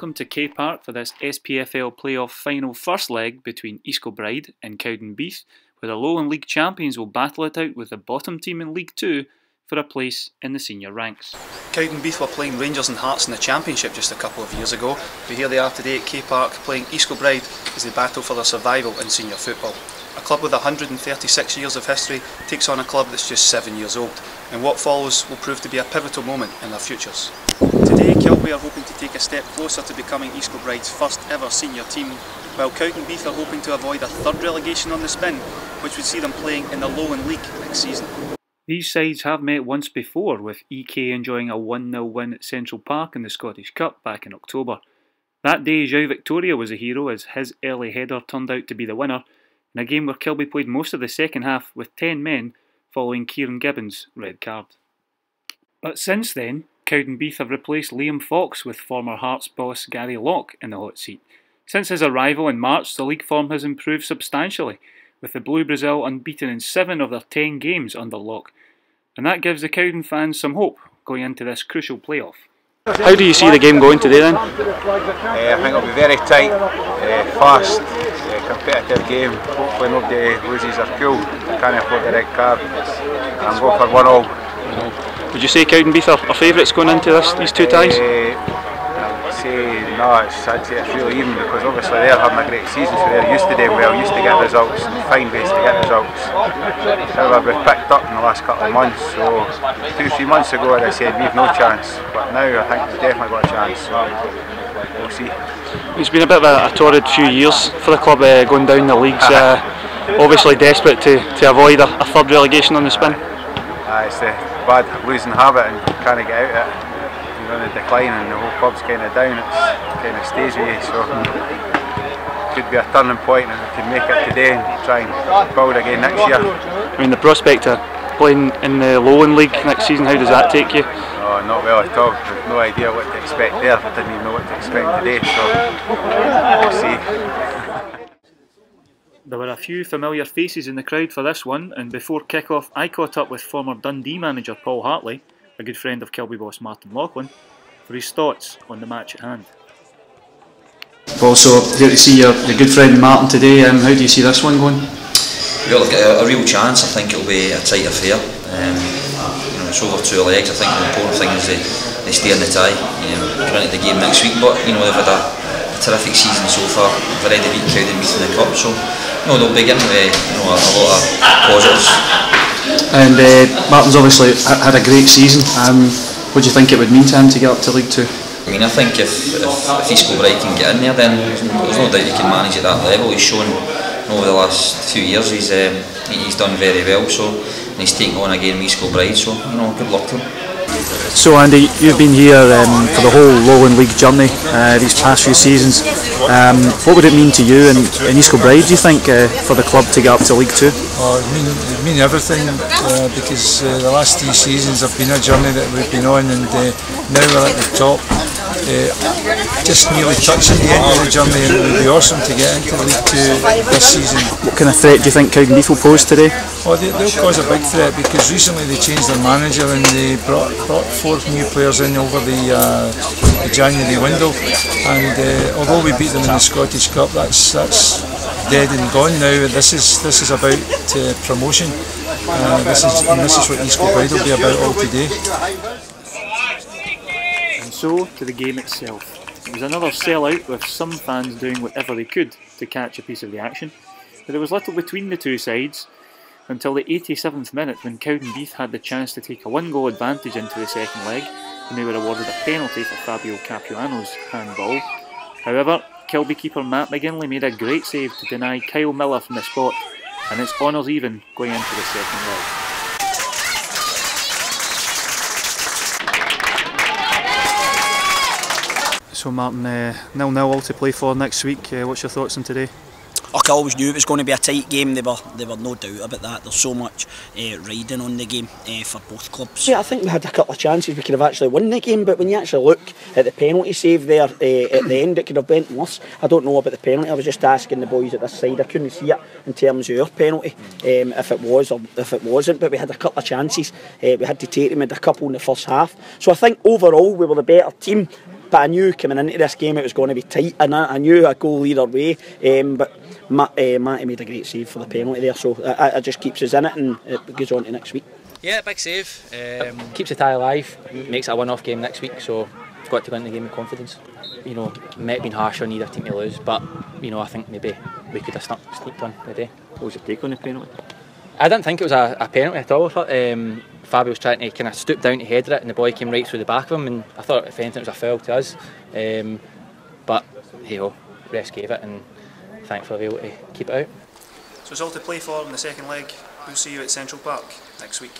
welcome to K Park for this SPFL Play-off final first leg between East Kilbride and Cowdenbeath, where the Lowland League champions will battle it out with the bottom team in League 2 for a place in the senior ranks. Cowdenbeath were playing Rangers and Hearts in the Championship just a couple of years ago, but here they are today at K Park playing East Kilbride as they battle for their survival in senior football. A club with 136 years of history takes on a club that's just 7 years old, and what follows will prove to be a pivotal moment in their futures. Today, Kilby are hoping to take a step closer to becoming East Kilbride's first ever senior team, while Cowdenbeath are hoping to avoid a third relegation on the spin, which would see them playing in the Lowland League next season. These sides have met once before, with EK enjoying a 1-0 win at Central Park in the Scottish Cup back in October. That day, João Victoria was a hero as his early header turned out to be the winner, in a game where Kilby played most of the second half with 10 men following Kieran Gibbons' red card. But since then, Cowdenbeath have replaced Liam Fox with former Hearts boss Gary Locke in the hot seat. Since his arrival in March, the league form has improved substantially, with the Blue Brazil unbeaten in 7 of their 10 games under Locke. And that gives the Cowden fans some hope going into this crucial playoff. How do you see the game going today then? I think it'll be very tight, fast, competitive game. Hopefully nobody loses their cool, can't afford the red card, and go for 1-all. Would you say Cowdenbeath are favourites going into these two ties? I'd say no, I'd say it's really even, because obviously they're having a great season, so they're used to doing well, used to get results, and find ways to get results. However, we've picked up in the last couple of months, so 2-3 months ago I'd said we've no chance, but now I think we've definitely got a chance, so we'll see. It's been a bit of a torrid few years for the club going down the leagues, obviously desperate to avoid a third relegation on the spin. It's a bad losing habit and can't get out of it. You're on a decline and the whole club's kind of down, it kind of stays with you, so it could be a turning point and we can make it today and try and build again next year. I mean, the prospect of playing in the Lowland League next season, how does that take you? Oh, not well at all. I've no idea what to expect there. I didn't even know what to expect today, so we'll see. There were a few familiar faces in the crowd for this one, and before kick-off I caught up with former Dundee manager Paul Hartley, a good friend of Kilby boss Martin Loughlin, for his thoughts on the match at hand. Paul, so here to see your good friend Martin today. How do you see this one going? Well, they've got a real chance. I think it'll be a tight affair. It's over 2 legs. I think the important thing is they stay in the tie. Going into the game next week, but they've had a terrific season so far. They've already beat Cowdenbeath in the cup, so they'll begin with a lot of positives. And Martin's obviously had a great season. What do you think it would mean to him to get up to League 2? I think if East Kilbride can get in there, then there's no doubt he can manage at that level. He's shown over the last few years he's done very well. So and he's taking on again East Kilbride. So good luck to him. So Andy, you've been here for the whole Lowland League journey these past few seasons. What would it mean to you and East Kilbride, do you think, for the club to get up to League 2? Oh, it mean everything, because the last 3 seasons have been a journey that we've been on, and now we're at the top. Just nearly touching the end of the journey, and it would be awesome to get into League 2 this season. What kind of threat do you think Cowdenbeath will pose today? Oh, they'll cause a big threat, because recently they changed their manager and they brought 4 new players in over the January window, and although we beat them in the Scottish Cup, that's dead and gone now. This is about promotion. This is what East Kilbride will be about all today. So to the game itself. It was another sellout, with some fans doing whatever they could to catch a piece of the action, but there was little between the two sides until the 87th minute, when Cowdenbeath had the chance to take a 1-goal advantage into the second leg, and they were awarded a penalty for Fabio Capuano's handball. However, Kilby keeper Matt McGinley made a great save to deny Kyle Miller from the spot, and it's honours even going into the second leg. So Martin, 0-0 all to play for next week. What's your thoughts on today? I always knew it was going to be a tight game. There were no doubt about that. There's so much riding on the game for both clubs. Yeah, I think we had a couple of chances we could have actually won the game, but when you actually look at the penalty save there at the end, it could have been worse. I don't know about the penalty. I was just asking the boys at this side. I couldn't see it in terms of our penalty, if it was or if it wasn't, but we had a couple of chances. We had to take them, we had a couple in the first half. So I think overall we were the better team. but I knew coming into this game it was going to be tight, and I knew a goal either way. But Matty made a great save for the penalty there, so it just keeps us in it, and it goes on to next week. Yeah, big save. Keeps the tie alive, makes it a one-off game next week, so we've got to go into the game with confidence. You know, it might have been harsh on either team to lose, but you know, I think maybe we could have sneaked on the day. What was your take on the penalty? I didn't think it was a penalty at all. I thought Fabio was trying to kind of stoop down to header it, and the boy came right through the back of him, and I thought if anything it was a foul to us. But hey ho, refs gave it, and thankfully we were able to keep it out. So it's all to play for in the second leg. We'll see you at Central Park next week.